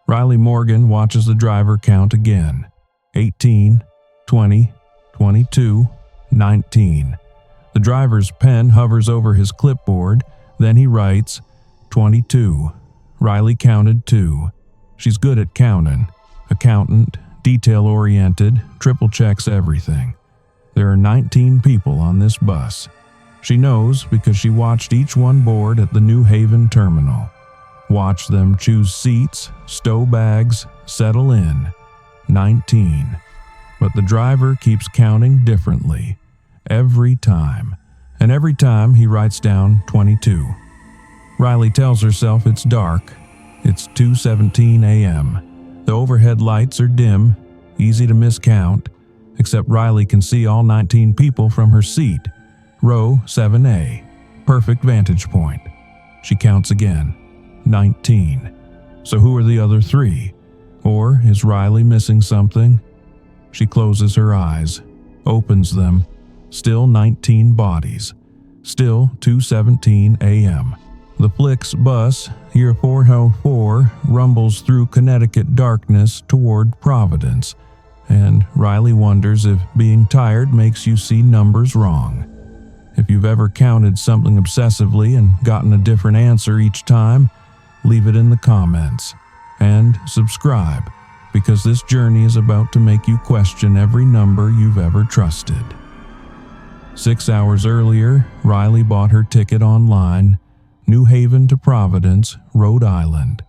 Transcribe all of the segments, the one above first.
Riley Morgan watches the driver count again. 18, 20, 22, 19. The driver's pen hovers over his clipboard, then he writes, 22. Riley counted 2. She's good at counting. Accountant, detail-oriented, triple checks everything. There are 19 people on this bus. She knows because she watched each one board at the New Haven terminal. Watched them choose seats, stow bags, settle in. 19. But the driver keeps counting differently. Every time. And every time he writes down 22. Riley tells herself it's dark. It's 2:17 a.m. The overhead lights are dim, easy to miscount, except Riley can see all 19 people from her seat. Row 7A. Perfect vantage point. She counts again. 19. So who are the other 3? Or is Riley missing something? She closes her eyes, opens them. Still 19 bodies. Still 2:17 a.m. The Flix bus, Year 404, rumbles through Connecticut darkness toward Providence, and Riley wonders if being tired makes you see numbers wrong. If you've ever counted something obsessively and gotten a different answer each time, leave it in the comments. And subscribe, because this journey is about to make you question every number you've ever trusted. 6 hours earlier, Riley bought her ticket online. New Haven to Providence, Rhode Island.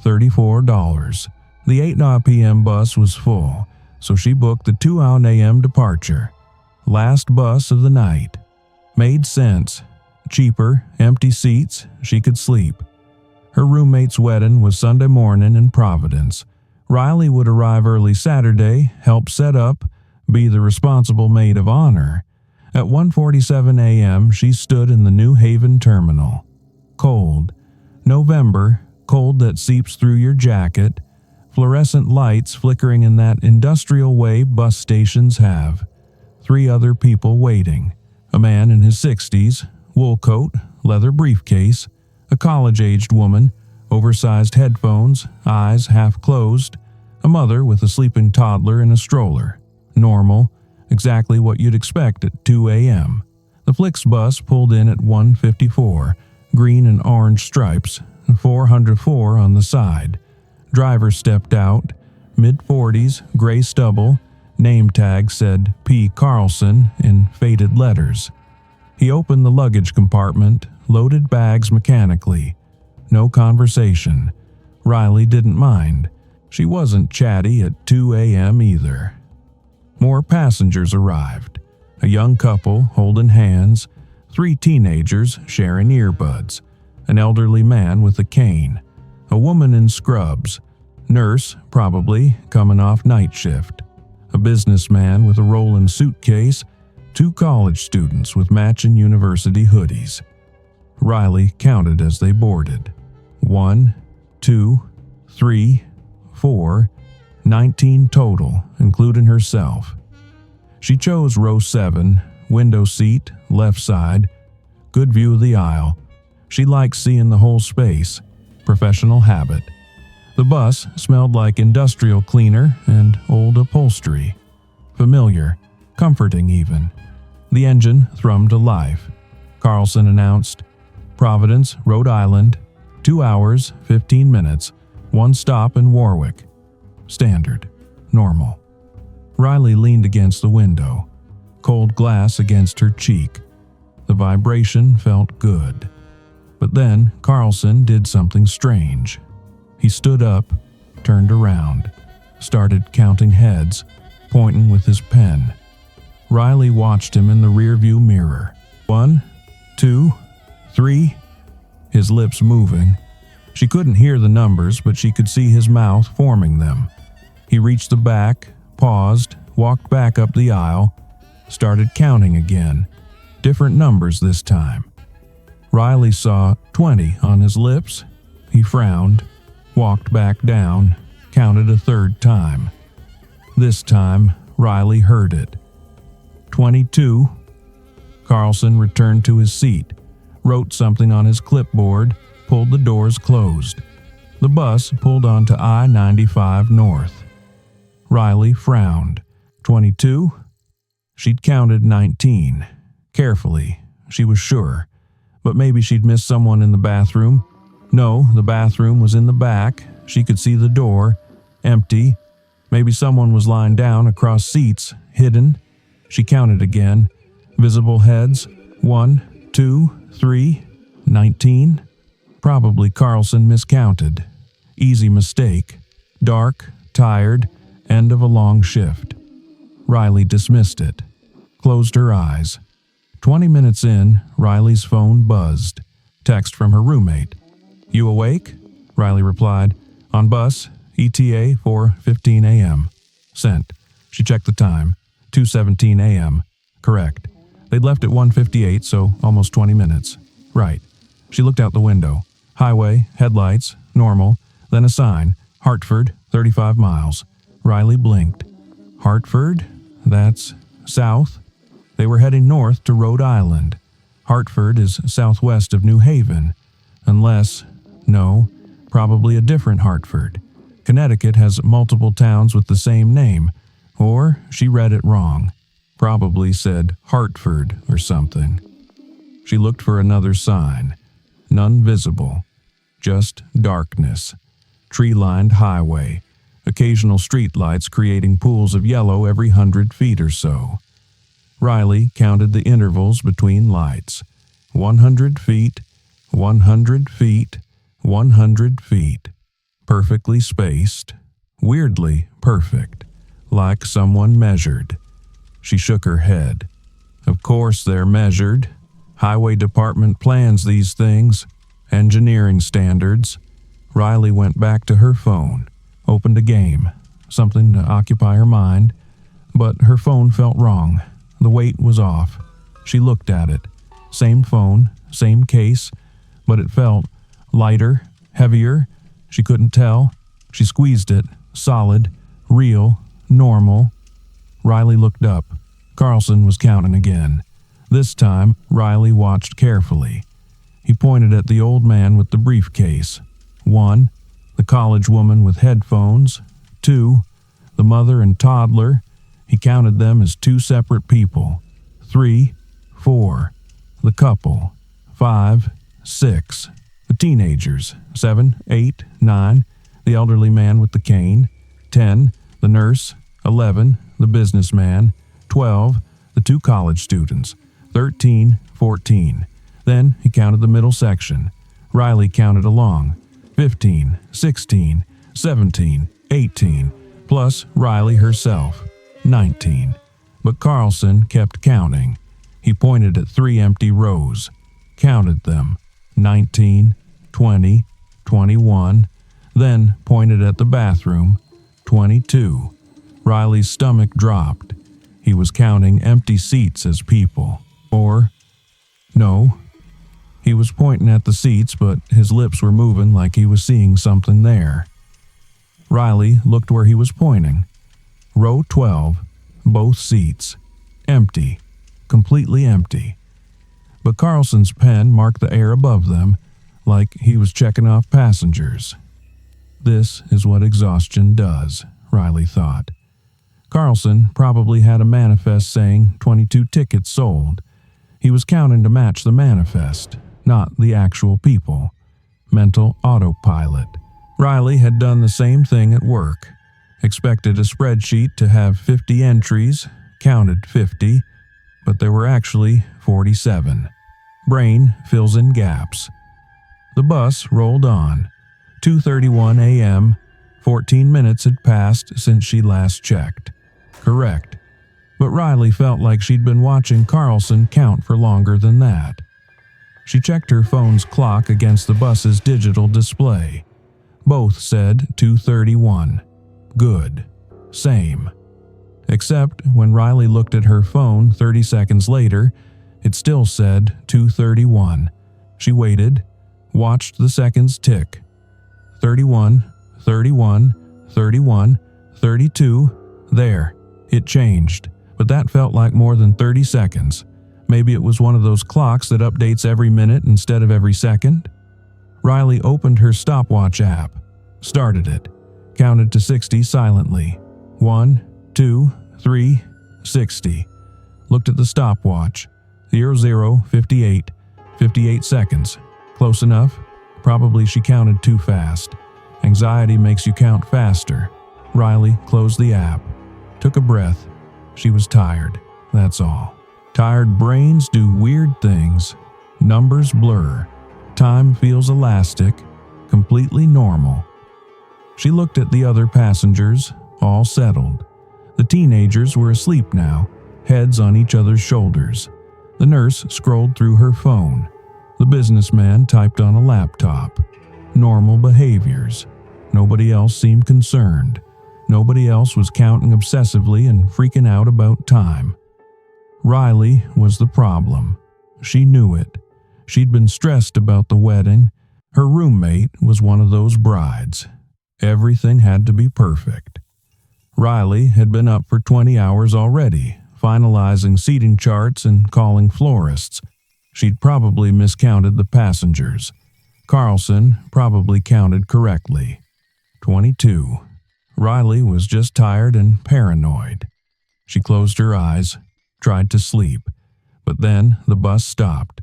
$34. The 8:00 p.m. bus was full, so she booked the 2:00 a.m. departure. Last bus of the night. Made sense. Cheaper, empty seats, she could sleep. Her roommate's wedding was Sunday morning in Providence. Riley would arrive early Saturday, help set up, be the responsible maid of honor. At 1:47 a.m., she stood in the New Haven terminal. Cold. November, cold that seeps through your jacket. Fluorescent lights flickering in that industrial way bus stations have. 3 other people waiting. A man in his 60s, wool coat, leather briefcase. A college-aged woman, oversized headphones, eyes half closed. A mother with a sleeping toddler in a stroller. Normal. Exactly what you'd expect at 2 a.m. The Flix bus pulled in at 1:54. Green and orange stripes, 404 on the side. Driver stepped out, mid-40s, gray stubble. Name tag said P. Carlson in faded letters. He opened the luggage compartment, loaded bags mechanically. No conversation. Riley didn't mind. She wasn't chatty at 2 a.m. either. More passengers arrived. A young couple holding hands. 3 teenagers sharing earbuds, an elderly man with a cane, a woman in scrubs, nurse, probably, coming off night shift, a businessman with a rolling suitcase, 2 college students with matching university hoodies. Riley counted as they boarded. 1, 2, 3, 4, 19 total, including herself. She chose row 7, window seat, left side, good view of the aisle. She likes seeing the whole space, professional habit. The bus smelled like industrial cleaner and old upholstery. Familiar, comforting even. The engine thrummed to life. Carlson announced, Providence, Rhode Island, 2 hours, 15 minutes, 1 stop in Warwick. Standard, normal. Riley leaned against the window. Cold glass against her cheek. The vibration felt good. But then Carlson did something strange. He stood up, turned around, started counting heads, pointing with his pen. Riley watched him in the rearview mirror. 1, 2, 3, his lips moving. She couldn't hear the numbers, but she could see his mouth forming them. He reached the back, paused, walked back up the aisle, started counting again. Different numbers this time. Riley saw 20 on his lips. He frowned, walked back down, counted a 3rd time. This time, Riley heard it. 22. Carlson returned to his seat, wrote something on his clipboard, pulled the doors closed. The bus pulled onto I-95 North. Riley frowned. 22? She'd counted 19. Carefully, she was sure. But maybe she'd missed someone in the bathroom. No, the bathroom was in the back. She could see the door. Empty. Maybe someone was lying down across seats, hidden. She counted again. Visible heads. 1, 2, 3, 19. Probably Carlson miscounted. Easy mistake. Dark, tired, end of a long shift. Riley dismissed it. Closed her eyes. 20 minutes in, Riley's phone buzzed. Text from her roommate. "You awake?" Riley replied. "On bus, ETA 4:15 a.m. Sent. She checked the time. 2:17 a.m. Correct. They'd left at 1:58, so almost 20 minutes. Right. She looked out the window. Highway, headlights, normal, then a sign. Hartford, 35 miles. Riley blinked. Hartford? That's south? They were heading north to Rhode Island. Hartford is southwest of New Haven. No, probably a different Hartford. Connecticut has multiple towns with the same name. Or she read it wrong. Probably said Hartford or something. She looked for another sign. None visible. Just darkness. Tree-lined highway. Occasional streetlights creating pools of yellow every 100 feet or so. Riley counted the intervals between lights. 100 feet, 100 feet, 100 feet. Perfectly spaced. Weirdly perfect. Like someone measured. She shook her head. Of course they're measured. Highway department plans these things. Engineering standards. Riley went back to her phone. Opened a game. Something to occupy her mind. But her phone felt wrong. The weight was off. She looked at it. Same phone, same case, but it felt lighter, heavier. She couldn't tell. She squeezed it. Solid, real, normal. Riley looked up. Carlson was counting again. This time, Riley watched carefully. He pointed at the old man with the briefcase. 1, the college woman with headphones. 2, the mother and toddler. He counted them as 2 separate people. 3, 4, the couple. 5, 6, the teenagers. 7, 8, 9, the elderly man with the cane. 10, the nurse. 11, the businessman. 12, the 2 college students. 13, 14. Then he counted the middle section. Riley counted along. 15, 16, 17, 18, plus Riley herself. 19. But Carlson kept counting. He pointed at 3 empty rows. Counted them. 19, 20, 21. Then pointed at the bathroom. 22. Riley's stomach dropped. He was counting empty seats as people. Or, no. He was pointing at the seats, but his lips were moving like he was seeing something there. Riley looked where he was pointing. Row 12, both seats. Empty. Completely empty. But Carlson's pen marked the air above them, like he was checking off passengers. This is what exhaustion does, Riley thought. Carlson probably had a manifest saying 22 tickets sold. He was counting to match the manifest, not the actual people. Mental autopilot. Riley had done the same thing at work. Expected a spreadsheet to have 50 entries, counted 50, but there were actually 47. Brain fills in gaps. The bus rolled on. 2:31 a.m., 14 minutes had passed since she last checked. Correct. But Riley felt like she'd been watching Carlson count for longer than that. She checked her phone's clock against the bus's digital display. Both said 2:31. Good. Same. Except when Riley looked at her phone 30 seconds later, it still said 2:31. She waited, watched the seconds tick. 31, 31, 31, 32. There. It changed. But that felt like more than 30 seconds. Maybe it was one of those clocks that updates every minute instead of every second. Riley opened her stopwatch app. Started it. Counted to 60 silently. 1, 2, 3, 60. Looked at the stopwatch. 00, 58. 58 seconds. Close enough? Probably she counted too fast. Anxiety makes you count faster. Riley closed the app. Took a breath. She was tired. That's all. Tired brains do weird things. Numbers blur. Time feels elastic. Completely normal. She looked at the other passengers, all settled. The teenagers were asleep now, heads on each other's shoulders. The nurse scrolled through her phone. The businessman typed on a laptop. Normal behaviors. Nobody else seemed concerned. Nobody else was counting obsessively and freaking out about time. Riley was the problem. She knew it. She'd been stressed about the wedding. Her roommate was one of those brides. Everything had to be perfect. Riley had been up for 20 hours already, finalizing seating charts and calling florists. She'd probably miscounted the passengers. Carlson probably counted correctly. 22. Riley was just tired and paranoid. She closed her eyes, tried to sleep, but then the bus stopped.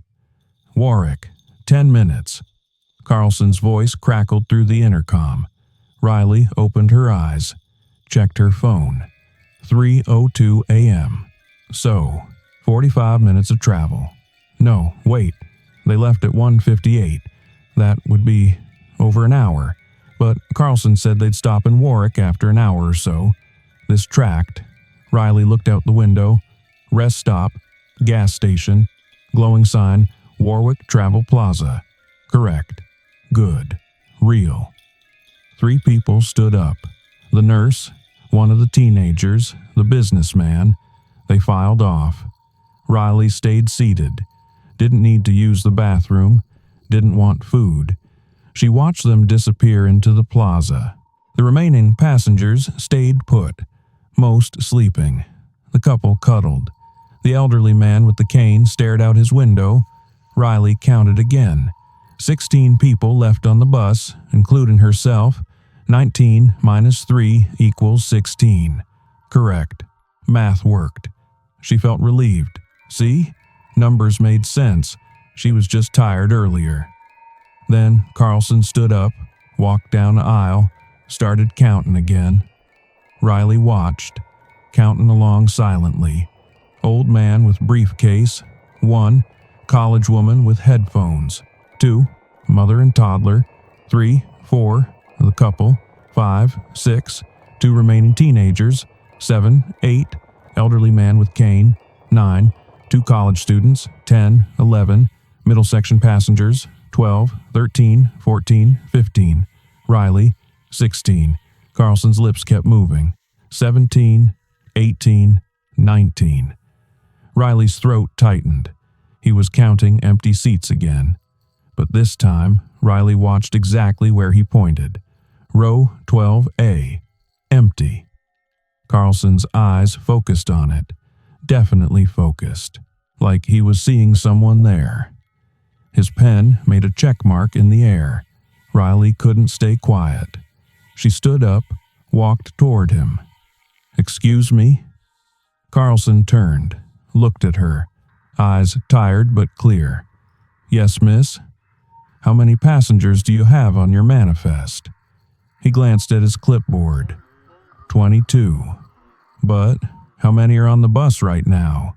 Warwick, 10 minutes. Carlson's voice crackled through the intercom. Riley opened her eyes, checked her phone. 3:02 a.m. So, 45 minutes of travel. No, wait. They left at 1:58. That would be over an hour. But Carlson said they'd stop in Warwick after an hour or so. This tracked. Riley looked out the window. Rest stop. Gas station. Glowing sign. Warwick Travel Plaza. Correct. Good. Real. 3 people stood up. The nurse, one of the teenagers, the businessman. They filed off. Riley stayed seated. Didn't need to use the bathroom. Didn't want food. She watched them disappear into the plaza. The remaining passengers stayed put, most sleeping. The couple cuddled. The elderly man with the cane stared out his window. Riley counted again. 16 people left on the bus, including herself. 19 minus 3 equals 16. Correct. Math worked. She felt relieved. See? Numbers made sense. She was just tired earlier. Then Carlson stood up, walked down the aisle, started counting again. Riley watched, counting along silently. Old man with briefcase. 1. College woman with headphones. 2. Mother and toddler. 3, 4. The couple. 5, 6. 2 remaining teenagers. 7, 8. Elderly man with cane. 9. 2 college students. 10, 11. Middle section passengers. 12, 13, 14, 15. Riley, 16. Carlson's lips kept moving. 17, 18, 19. Riley's throat tightened. He was counting empty seats again. But this time, Riley watched exactly where he pointed. Row 12A. Empty. Carlson's eyes focused on it. Definitely focused. Like he was seeing someone there. His pen made a check mark in the air. Riley couldn't stay quiet. She stood up, walked toward him. "Excuse me?" Carlson turned, looked at her, eyes tired but clear. "Yes, miss? How many passengers do you have on your manifest?" He glanced at his clipboard. 22. "But how many are on the bus right now?"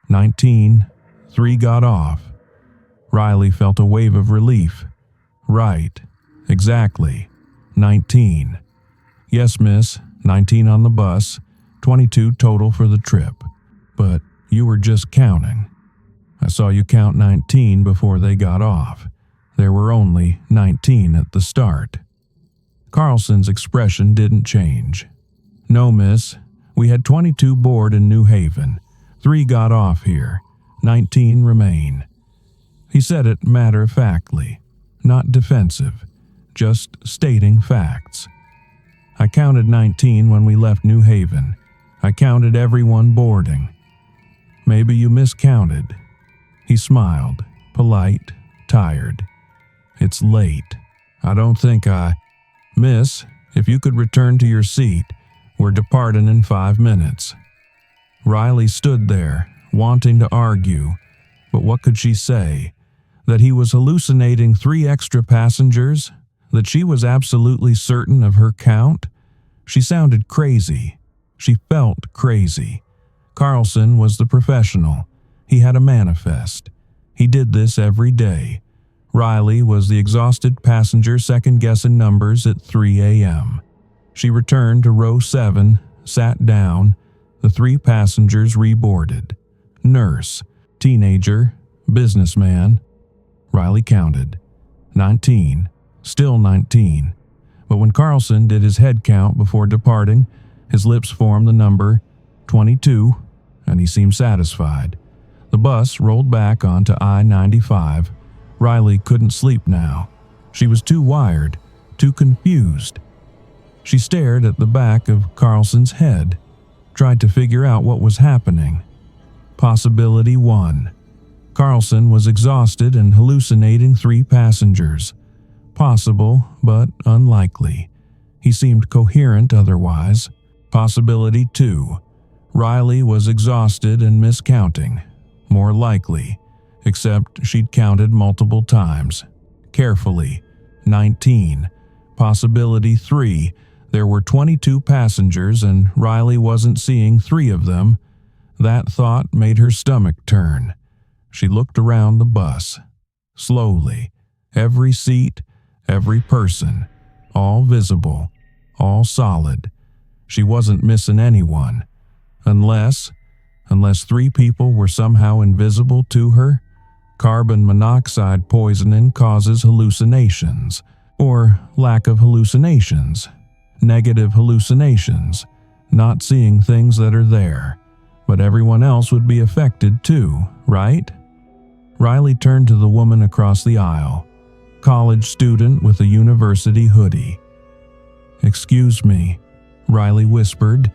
19. 3 got off. Riley felt a wave of relief. "Right. Exactly. 19. "Yes, miss. 19 on the bus. 22 total for the trip. But you were just counting. I saw you count 19 before they got off. There were only 19 at the start." Carlson's expression didn't change. "No, miss. We had 22 board in New Haven. 3 got off here. 19 remain." He said it matter-of-factly, not defensive, just stating facts. "I counted 19 when we left New Haven. I counted everyone boarding. Maybe you miscounted." He smiled, polite, tired. "It's late. I don't think I..." "Miss, if you could return to your seat, we're departing in 5 minutes." Riley stood there, wanting to argue, but what could she say? That he was hallucinating 3 extra passengers? That she was absolutely certain of her count? She sounded crazy. She felt crazy. Carlson was the professional. He had a manifest. He did this every day. Riley was the exhausted passenger second-guessing numbers at 3 a.m. She returned to row 7, sat down. The 3 passengers reboarded. Nurse, teenager, businessman. Riley counted. 19. Still 19. But when Carlson did his head count before departing, his lips formed the number 22, and he seemed satisfied. The bus rolled back onto I-95. Riley couldn't sleep now. She was too wired, too confused. She stared at the back of Carlson's head, tried to figure out what was happening. Possibility 1. Carlson was exhausted and hallucinating 3 passengers. Possible, but unlikely. He seemed coherent otherwise. Possibility 2. Riley was exhausted and miscounting. More likely, except she'd counted multiple times. Carefully. 19. Possibility 3. There were 22 passengers and Riley wasn't seeing 3 of them. That thought made her stomach turn. She looked around the bus. Slowly. Every seat, every person. All visible. All solid. She wasn't missing anyone. Unless 3 people were somehow invisible to her. Carbon monoxide poisoning causes hallucinations. Or lack of hallucinations. Negative hallucinations. Not seeing things that are there. But everyone else would be affected too, right? Riley turned to the woman across the aisle. College student with a university hoodie. "Excuse me," Riley whispered.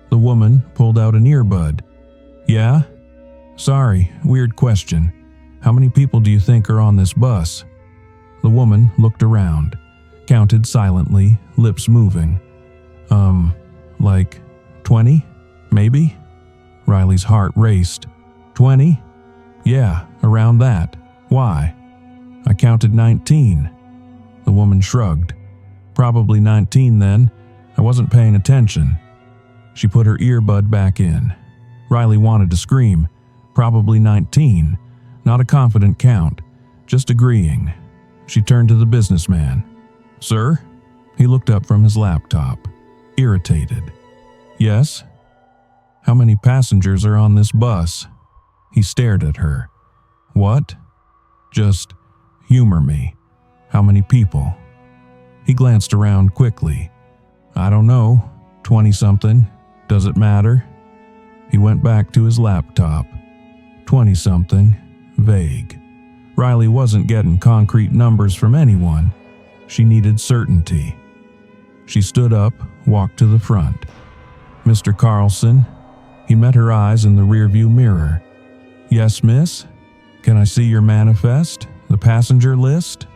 The woman pulled out an earbud. "Yeah? Sorry, weird question. How many people do you think are on this bus?" The woman looked around, counted silently, lips moving. Like 20? Maybe?" Riley's heart raced. 20? "Yeah, around that. Why?" "I counted 19. The woman shrugged. "Probably 19 then. I wasn't paying attention." She put her earbud back in. Riley wanted to scream. Probably 19. Not a confident count. Just agreeing. She turned to the businessman. "Sir?" He looked up from his laptop. Irritated. "Yes?" "How many passengers are on this bus?" He stared at her. "What?" "Just humor me. How many people?" He glanced around quickly. "I don't know. 20-something. Does it matter?" He went back to his laptop. 20-something. Vague. Riley wasn't getting concrete numbers from anyone. She needed certainty. She stood up, walked to the front. "Mr. Carlson?" He met her eyes in the rearview mirror. "Yes, miss? Can I see your manifest? The passenger list?"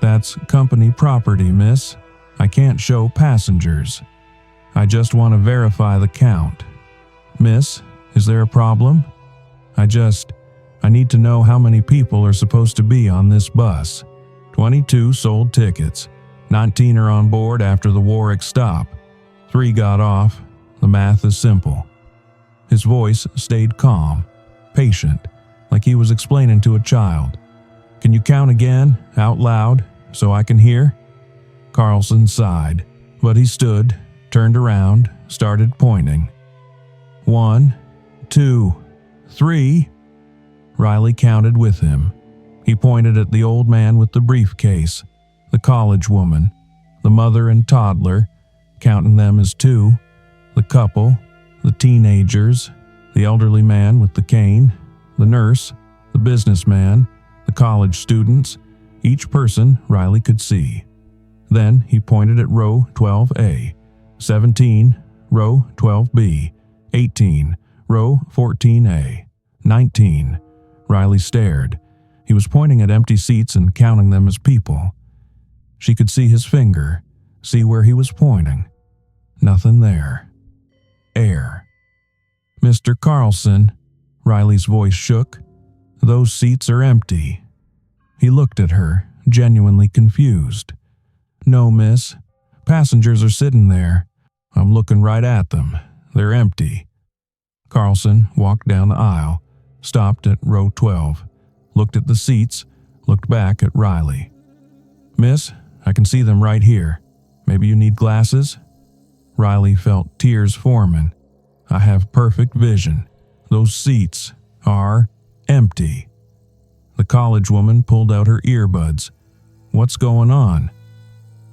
"That's company property, miss. I can't show passengers. I just want to verify the count." "Miss, is there a problem?" I need to know how many people are supposed to be on this bus." 22 sold tickets. 19 are on board after the Warwick stop. 3 got off. The math is simple." His voice stayed calm, patient, like he was explaining to a child. "Can you count again, out loud, so I can hear?" Carlson sighed, but he stood, turned around, started pointing. 1, 2, 3. Riley counted with him. He pointed at the old man with the briefcase, the college woman, the mother and toddler, counting them as 2, the couple, the teenagers, the elderly man with the cane, the nurse, the businessman, the college students, each person Riley could see. Then he pointed at row 12A, 17, row 12B, 18, row 14A, 19. Riley stared. He was pointing at empty seats and counting them as people. She could see his finger, See where he was pointing? Nothing there. Air. Mr. Carlson, Riley's voice shook. Those seats are empty. He looked at her, genuinely confused. No, miss. Passengers are sitting there. I'm looking right at them. They're empty. Carlson walked down the aisle, stopped at row 12, looked at the seats, looked back at Riley. Miss, I can see them right here. Maybe you need glasses? Riley felt tears forming. I have perfect vision. Those seats are empty. The college woman pulled out her earbuds. What's going on?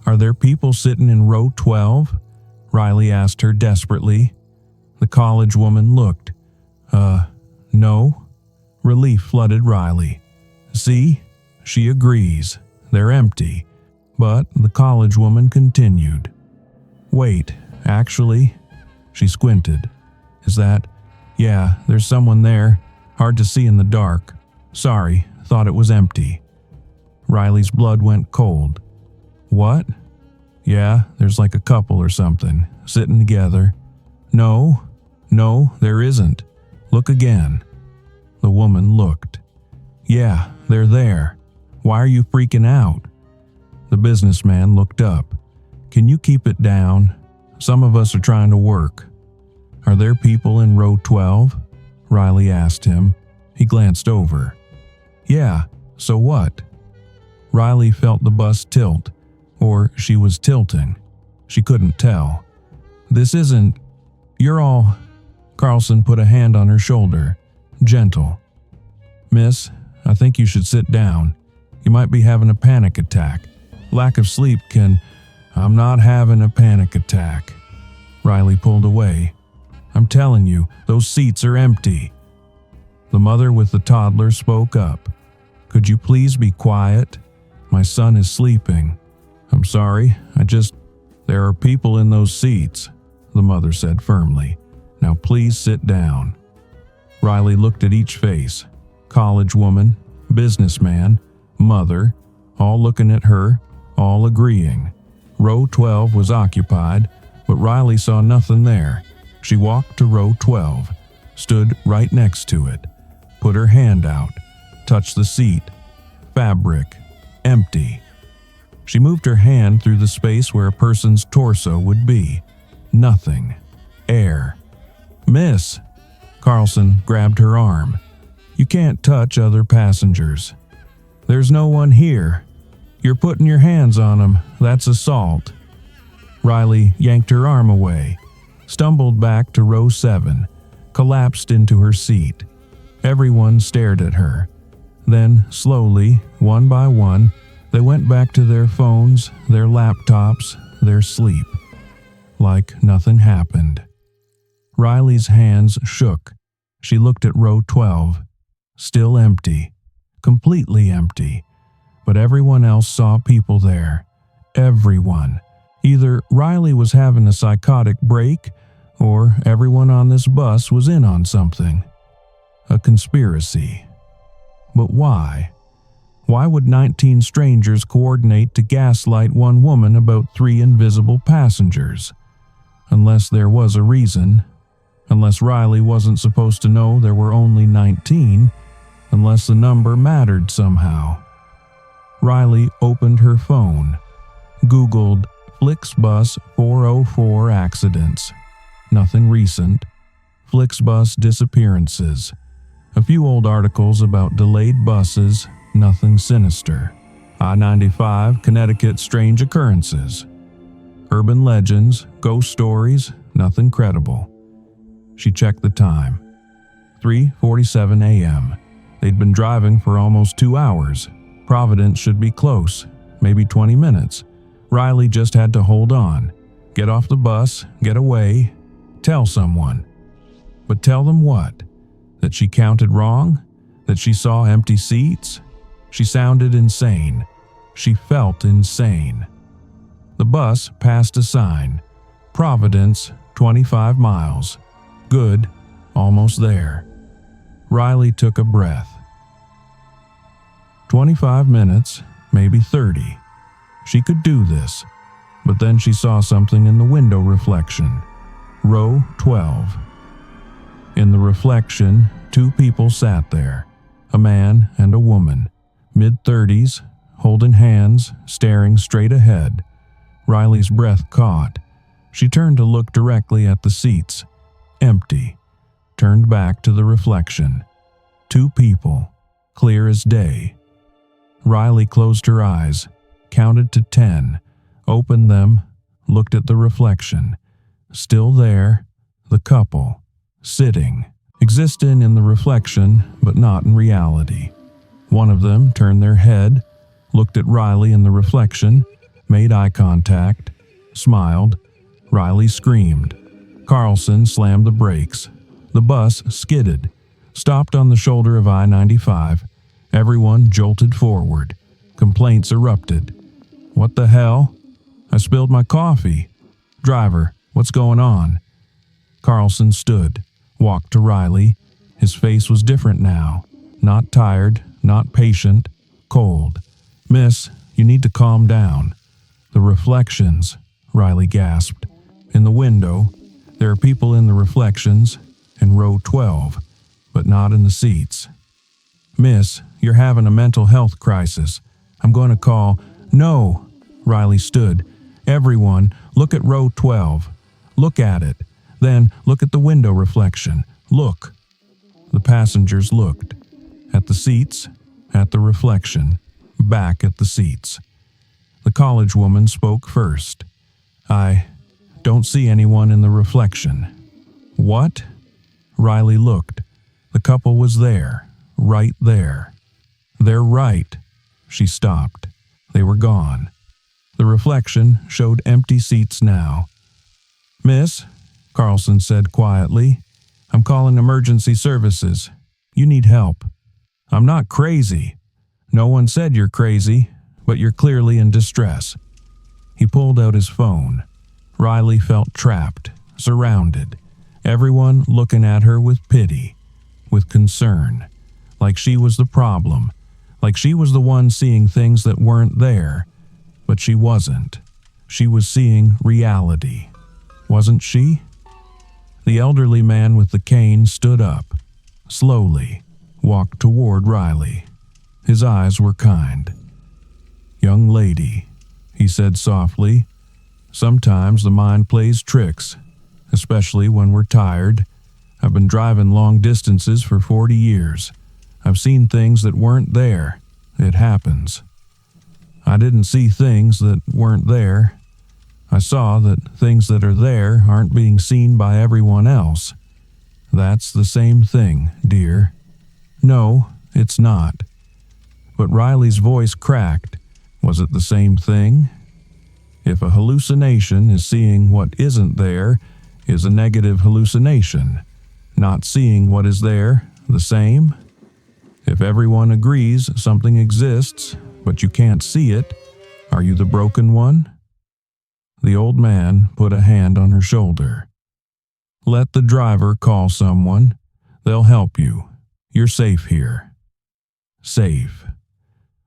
Are there people sitting in row 12? Riley asked her desperately. The college woman looked. No. Relief flooded Riley. See? She agrees. They're empty. But the college woman continued. Wait, actually? She squinted. Is that? Yeah, there's someone there. Hard to see in the dark. Sorry, thought it was empty. Riley's blood went cold. What? Yeah, there's like a couple or something, sitting together. No, there isn't. Look again. The woman looked. Yeah, they're there. Why are you freaking out? The businessman looked up. Can you keep it down? Some of us are trying to work. Are there people in row 12? Riley asked him. He glanced over. Yeah, so what? Riley felt the bus tilt, or she was tilting. She couldn't tell. This isn't... You're all... Carlson put a hand on her shoulder, gentle. Miss, I think you should sit down. You might be having a panic attack. Lack of sleep can... I'm not having a panic attack. Riley pulled away. I'm telling you, those seats are empty. The mother with the toddler spoke up. Could you please be quiet? My son is sleeping. I'm sorry, there are people in those seats, the mother said firmly. Now please sit down. Riley looked at each face. College woman, businessman, mother, all looking at her, all agreeing. Row 12 was occupied, but Riley saw nothing there. She walked to row 12, stood right next to it, put her hand out, touched the seat. Fabric. Empty. She moved her hand through the space where a person's torso would be. Nothing. Air. Miss! Carlson grabbed her arm. You can't touch other passengers. There's no one here. You're putting your hands on them. That's assault. Riley yanked her arm away, stumbled back to row 7, collapsed into her seat. Everyone stared at her. Then, slowly, one by one, they went back to their phones, their laptops, their sleep. Like nothing happened. Riley's hands shook. She looked at row 12. Still empty. Completely empty. But everyone else saw people there. Everyone. Either Riley was having a psychotic break, or everyone on this bus was in on something. A conspiracy. But why? Why would 19 strangers coordinate to gaslight one woman about 3 invisible passengers? Unless there was a reason. Unless Riley wasn't supposed to know there were only 19. Unless the number mattered somehow. Riley opened her phone. Googled Flixbus 404 accidents. Nothing recent. Flixbus disappearances. A few old articles about delayed buses. Nothing sinister. I-95 Connecticut strange occurrences. Urban legends, ghost stories, nothing credible. She checked the time. 3:47 a.m. They'd been driving for almost 2 hours. Providence should be close, maybe 20 minutes. Riley just had to hold on. Get off the bus, get away, tell someone. But tell them what? That she counted wrong? That she saw empty seats? She sounded insane. She felt insane. The bus passed a sign. Providence, 25 miles. Good, almost there. Riley took a breath. 25 minutes, maybe 30. She could do this. but then she saw something in the window reflection. Row 12. In the reflection, two people sat there, a man and a woman, mid-30s, holding hands, staring straight ahead. Riley's breath caught. She turned to look directly at the seats. Empty. Turned back to the reflection. Two people, clear as day. Riley closed her eyes, counted to 10, opened them, looked at the reflection. Still there, the couple, sitting, existing in the reflection, but not in reality. One of them turned their head, looked at Riley in the reflection, made eye contact, smiled. Riley screamed. Carlson slammed the brakes. The bus skidded, stopped on the shoulder of I-95. Everyone jolted forward. Complaints erupted. What the hell? I spilled my coffee. Driver, what's going on? Carlson stood, walked to Riley. His face was different now. Not tired, not patient, cold. Miss, you need to calm down. The reflections, Riley gasped. In the window, there are people in the reflections, in row 12, but not in the seats. Miss, you're having a mental health crisis. I'm going to call. No! Riley stood. Everyone, look at row 12. Look at it. Then look at the window reflection. Look. The passengers looked. At the seats, at the reflection, back at the seats. The college woman spoke first. I don't see anyone in the reflection. What? Riley looked. The couple was there, right there. They're right. She stopped. They were gone. The reflection showed empty seats now. Miss, Carlson said quietly, I'm calling emergency services. You need help. I'm not crazy. No one said you're crazy, but you're clearly in distress. He pulled out his phone. Riley felt trapped, surrounded, everyone looking at her with pity, with concern, like she was the problem, like she was the one seeing things that weren't there. But she wasn't. She was seeing reality. Wasn't she? The elderly man with the cane stood up, slowly, walked toward Riley. His eyes were kind. Young lady, he said softly, sometimes the mind plays tricks, especially when we're tired. I've been driving long distances for 40 years. I've seen things that weren't there. It happens. I didn't see things that weren't there. I saw that things that are there aren't being seen by everyone else. That's the same thing, dear. No, it's not. But Riley's voice cracked. Was it the same thing? If a hallucination is seeing what isn't there, is a negative hallucination, not seeing what is there, the same? If everyone agrees something exists, but you can't see it, are you the broken one? The old man put a hand on her shoulder. Let the driver call someone. They'll help you. You're safe here. Safe.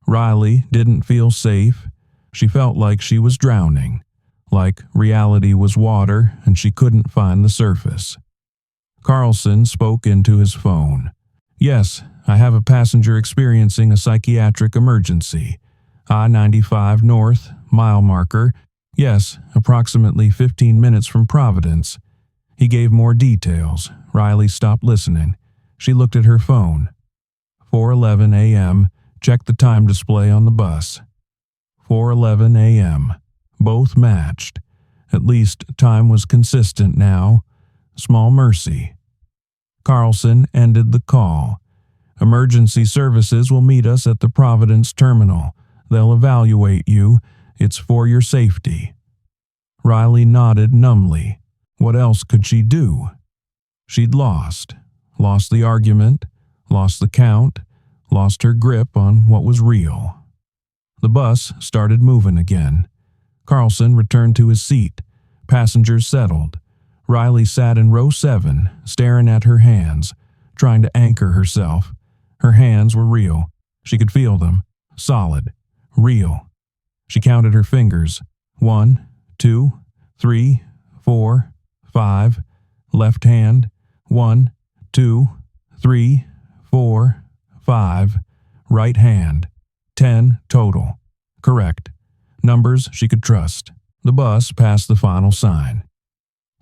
Riley didn't feel safe. She felt like she was drowning, like reality was water and she couldn't find the surface. Carlson spoke into his phone. Yes, I have a passenger experiencing a psychiatric emergency. I-95 North, mile marker. Yes, approximately 15 minutes from Providence. He gave more details. Riley stopped listening. She looked at her phone. 4:11 a.m. Checked the time display on the bus. 4:11 a.m. Both matched. At least time was consistent now. Small mercy. Carlson ended the call. Emergency services will meet us at the Providence terminal. They'll evaluate you. It's for your safety. Riley nodded numbly. What else could she do? She'd lost the argument, lost the count, lost her grip on what was real. The bus started moving again. Carlson returned to his seat. Passengers settled. Riley sat in row 7, staring at her hands, trying to anchor herself. Her hands were real. She could feel them. Solid. Real. She counted her fingers. 1, 2, 3, 4, 5. Left hand, 1, 2, 3, 4, 5. Right hand, 10 total. Correct. Numbers she could trust. The bus passed the final sign.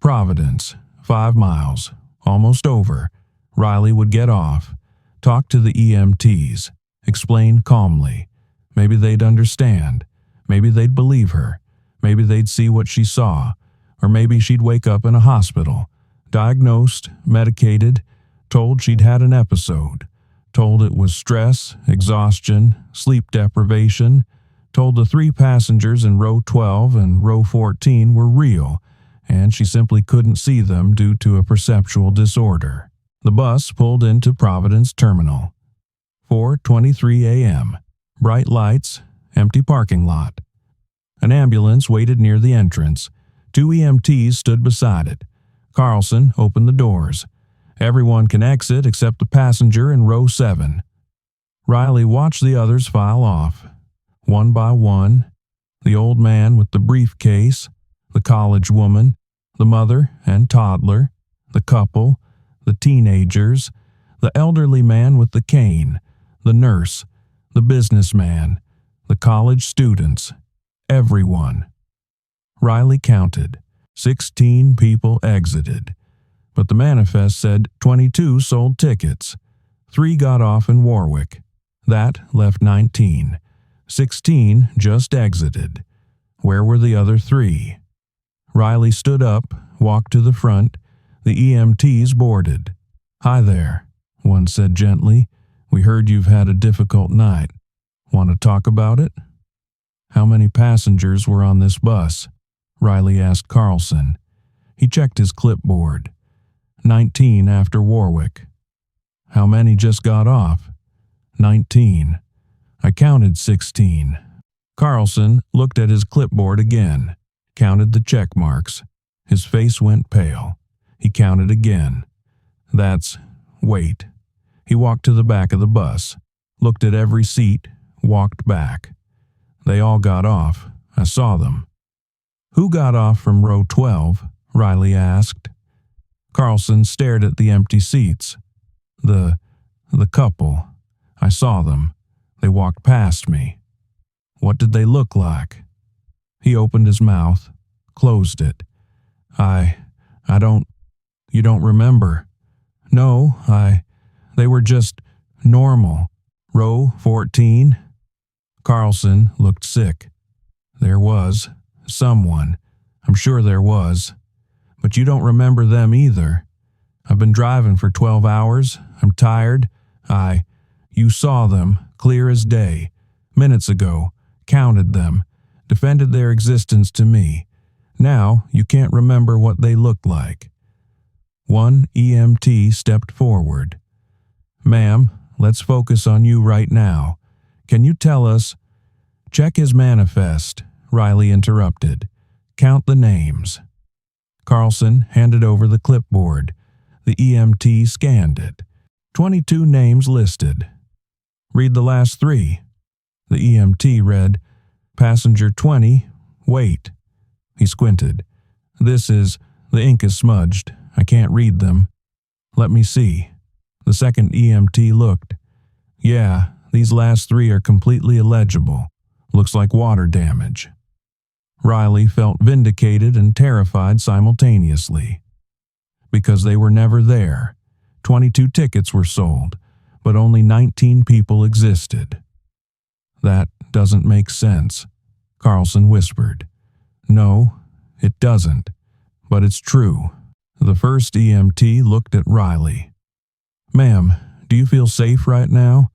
Providence, 5 miles. Almost over. Riley would get off. Talk to the EMTs. Explain calmly. Maybe they'd understand. Maybe they'd believe her. Maybe they'd see what she saw. Or maybe she'd wake up in a hospital. Diagnosed, medicated, told she'd had an episode. Told it was stress, exhaustion, sleep deprivation. Told the 3 passengers in row 12 and row 14 were real, and she simply couldn't see them due to a perceptual disorder. The bus pulled into Providence Terminal. 4:23 a.m. Bright lights, empty parking lot. An ambulance waited near the entrance. 2 EMTs stood beside it. Carlson opened the doors. Everyone can exit except the passenger in row 7. Riley watched the others file off. One by one, the old man with the briefcase, the college woman, the mother and toddler, the couple, the teenagers, the elderly man with the cane, the nurse, the businessman, the college students, everyone. Riley counted. 16 people exited, but the manifest said 22 sold tickets. 3 got off in Warwick. That left 19. 16 just exited. Where were the other 3? Riley stood up, walked to the front. The EMTs boarded. "Hi there," one said gently. "We heard you've had a difficult night. Want to talk about it?" "How many passengers were on this bus?" Riley asked Carlson. He checked his clipboard. 19 after Warwick. "How many just got off?" 19. "I counted 16. Carlson looked at his clipboard again, counted the check marks. His face went pale. He counted again. Wait. He walked to the back of the bus, looked at every seat, walked back. "They all got off. I saw them." "Who got off from row 12? Riley asked. Carlson stared at the empty seats. The couple. I saw them. They walked past me." "What did they look like?" He opened his mouth, closed it. You don't remember?" "No, they were just normal. Row 14? Carlson looked sick. "There was someone. I'm sure there was. But you don't remember them either. I've been driving for 12 hours. I'm tired. You saw them, clear as day. Minutes ago. Counted them. Defended their existence to me. Now you can't remember what they looked like." One EMT stepped forward. "Ma'am, let's focus on you right now. Can you tell us—" "Check his manifest," Riley interrupted. "Count the names." Carlson handed over the clipboard. The EMT scanned it. 22 names listed. "Read the last 3. The EMT read, "Passenger 20, wait." He squinted. The ink is smudged. I can't read them." "Let me see." The second EMT looked. "Yeah, these last 3 are completely illegible. Looks like water damage." Riley felt vindicated and terrified simultaneously. Because they were never there. 22 tickets were sold, but only 19 people existed. "That doesn't make sense," Carlson whispered. "No, it doesn't, but it's true." The first EMT looked at Riley. "Ma'am, do you feel safe right now?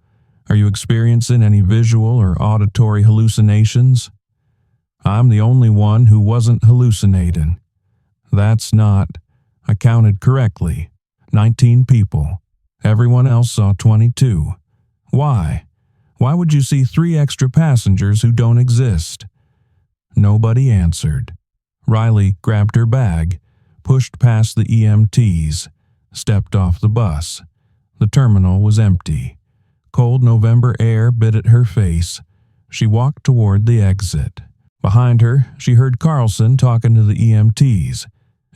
Are you experiencing any visual or auditory hallucinations?" "I'm the only one who wasn't hallucinating." I counted correctly. 19 people. Everyone else saw 22. Why? Why would you see 3 extra passengers who don't exist?" Nobody answered. Riley grabbed her bag, pushed past the EMTs, stepped off the bus. The terminal was empty. Cold November air bit at her face. She walked toward the exit. Behind her, she heard Carlson talking to the EMTs,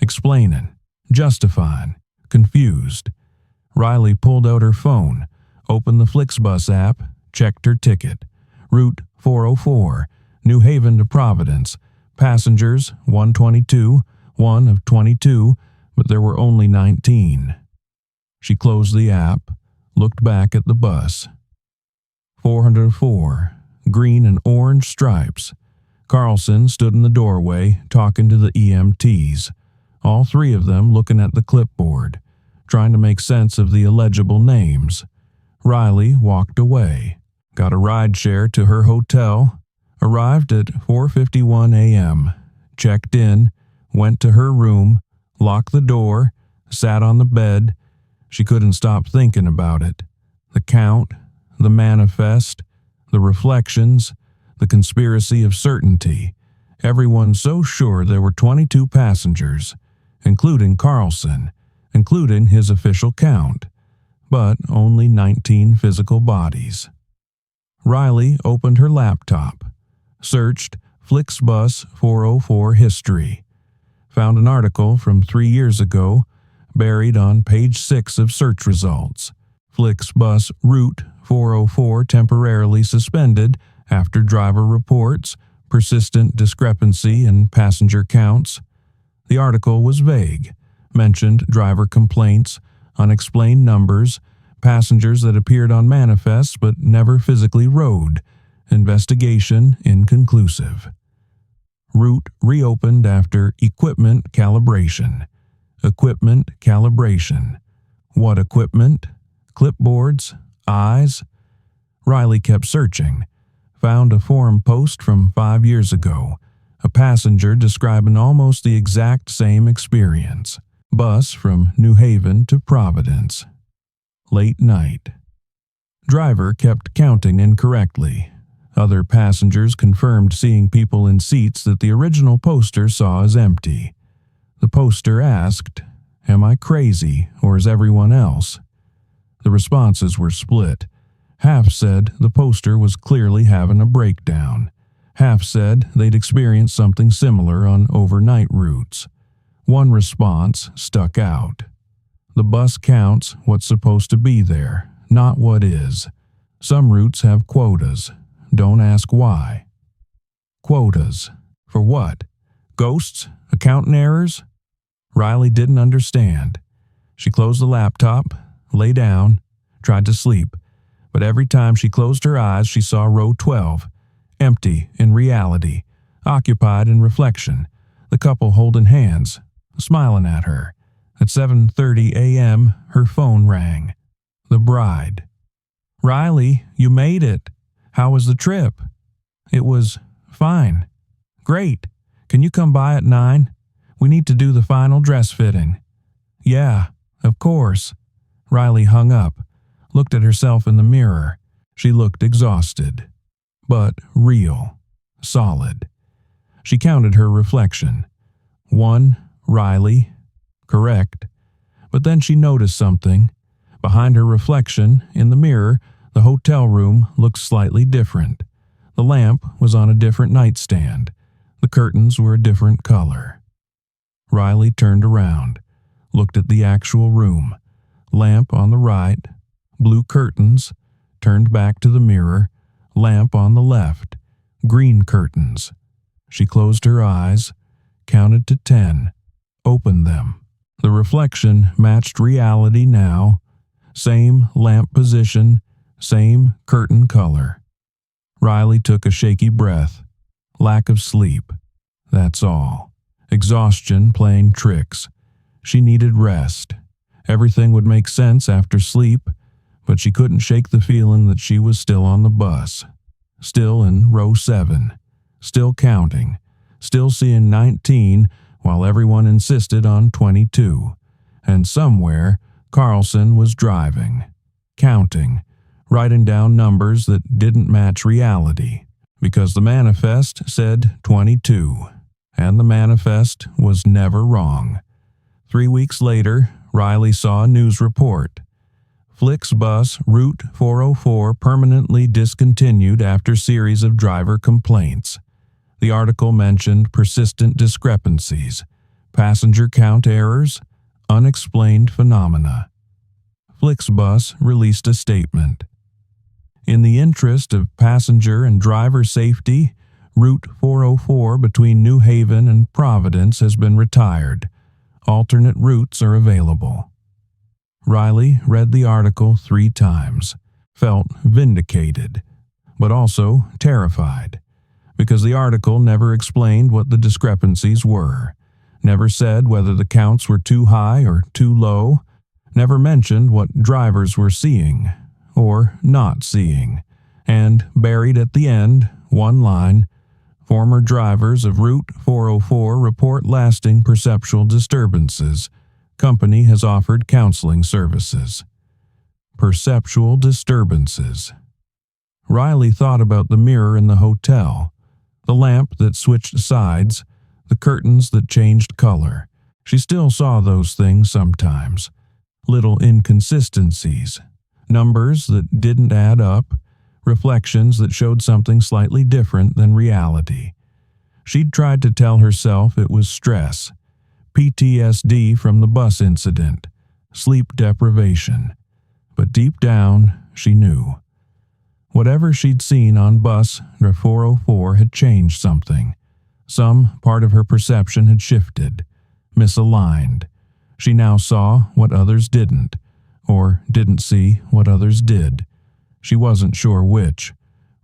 explaining, justifying, confused. Riley pulled out her phone, opened the Flixbus app, checked her ticket. Route 404, New Haven to Providence. Passengers 122, 1 of 22, but there were only 19. She closed the app, looked back at the bus. 404, green and orange stripes. Carlson stood in the doorway, talking to the EMTs, all three of them looking at the clipboard, trying to make sense of the illegible names. Riley walked away, got a rideshare to her hotel, arrived at 4:51 a.m., checked in, went to her room, locked the door, sat on the bed. She couldn't stop thinking about it. The count, the manifest, the reflections, the conspiracy of certainty. Everyone so sure there were 22 passengers, including Carlson, including his official count, but only 19 physical bodies. Riley opened her laptop, searched Flixbus 404 history, found an article from 3 years ago buried on page 6 of search results. Flixbus Route 404 temporarily suspended after driver reports persistent discrepancy in passenger counts. The article was vague, mentioned driver complaints, unexplained numbers, passengers that appeared on manifests but never physically rode. Investigation inconclusive. Route reopened after equipment calibration. Equipment calibration. What equipment? Clipboards? Eyes? Riley kept searching. Found a forum post from 5 years ago. A passenger describing almost the exact same experience. Bus from New Haven to Providence. Late night. Driver kept counting incorrectly. Other passengers confirmed seeing people in seats that the original poster saw as empty. The poster asked, "Am I crazy, or is everyone else?" The responses were split. Half said the poster was clearly having a breakdown. Half said they'd experienced something similar on overnight routes. One response stuck out. The bus counts what's supposed to be there, not what is. Some routes have quotas. Don't ask why. Quotas. For what? Ghosts? Accounting errors? Riley didn't understand. She closed the laptop, lay down, tried to sleep, but every time she closed her eyes she saw row 12, empty in reality, occupied in reflection, the couple holding hands, smiling at her. At 7:30 a.m., her phone rang. The bride. "Riley, you made it. How was the trip?" "It was fine. Great. Can you come by at 9? We need to do the final dress fitting." "Yeah, of course." Riley hung up, looked at herself in the mirror. She looked exhausted, but real, solid. She counted her reflection. 1, Riley. Correct. But then she noticed something. Behind her reflection, in the mirror, the hotel room looked slightly different. The lamp was on a different nightstand. The curtains were a different color. Riley turned around, looked at the actual room. Lamp on the right, blue curtains, turned back to the mirror, lamp on the left, green curtains. She closed her eyes, counted to 10, opened them. The reflection matched reality now. Same lamp position, same curtain color. Riley took a shaky breath. Lack of sleep. That's all. Exhaustion playing tricks. She needed rest. Everything would make sense after sleep, but she couldn't shake the feeling that she was still on the bus. Still in row 7. Still counting. Still seeing 19 while everyone insisted on 22. And somewhere, Carlson was driving, counting, writing down numbers that didn't match reality, because the manifest said 22, and the manifest was never wrong. 3 weeks later, Riley saw a news report. Flixbus Route 404 permanently discontinued after series of driver complaints. The article mentioned persistent discrepancies, passenger count errors, unexplained phenomena. Flixbus released a statement. In the interest of passenger and driver safety, Route 404 between New Haven and Providence has been retired. Alternate routes are available. Riley read the article 3 times, felt vindicated, but also terrified, because the article never explained what the discrepancies were, never said whether the counts were too high or too low, never mentioned what drivers were seeing or not seeing, and buried at the end, one line, former drivers of Route 404 report lasting perceptual disturbances. Company has offered counseling services. Perceptual disturbances. Riley thought about the mirror in the hotel, the lamp that switched sides, the curtains that changed color. She still saw those things sometimes. Little inconsistencies, numbers that didn't add up, reflections that showed something slightly different than reality. She'd tried to tell herself it was stress, PTSD from the bus incident, sleep deprivation. But deep down, she knew. Whatever she'd seen on bus 404 had changed something. Some part of her perception had shifted, misaligned. She now saw what others didn't, or didn't see what others did. She wasn't sure which.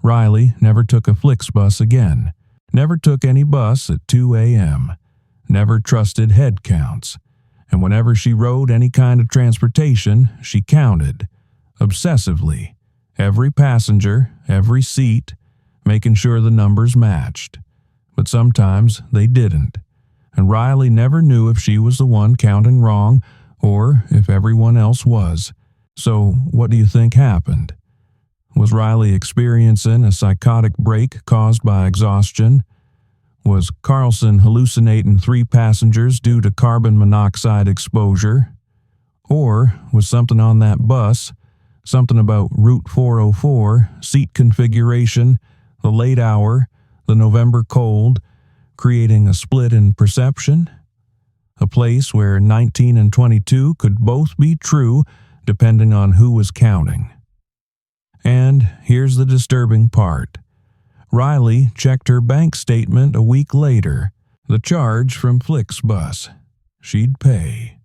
Riley never took a Flixbus again, never took any bus at 2 a.m., never trusted head counts, and whenever she rode any kind of transportation, she counted, obsessively, every passenger, every seat, making sure the numbers matched. But sometimes they didn't, and Riley never knew if she was the one counting wrong or if everyone else was. So what do you think happened? Was Riley experiencing a psychotic break caused by exhaustion? Was Carlson hallucinating 3 passengers due to carbon monoxide exposure? Or was something on that bus, something about Route 404, seat configuration, the late hour, the November cold, creating a split in perception? A place where 19 and 22 could both be true depending on who was counting. And here's the disturbing part. Riley checked her bank statement a week later, the charge from Flixbus. She'd pay.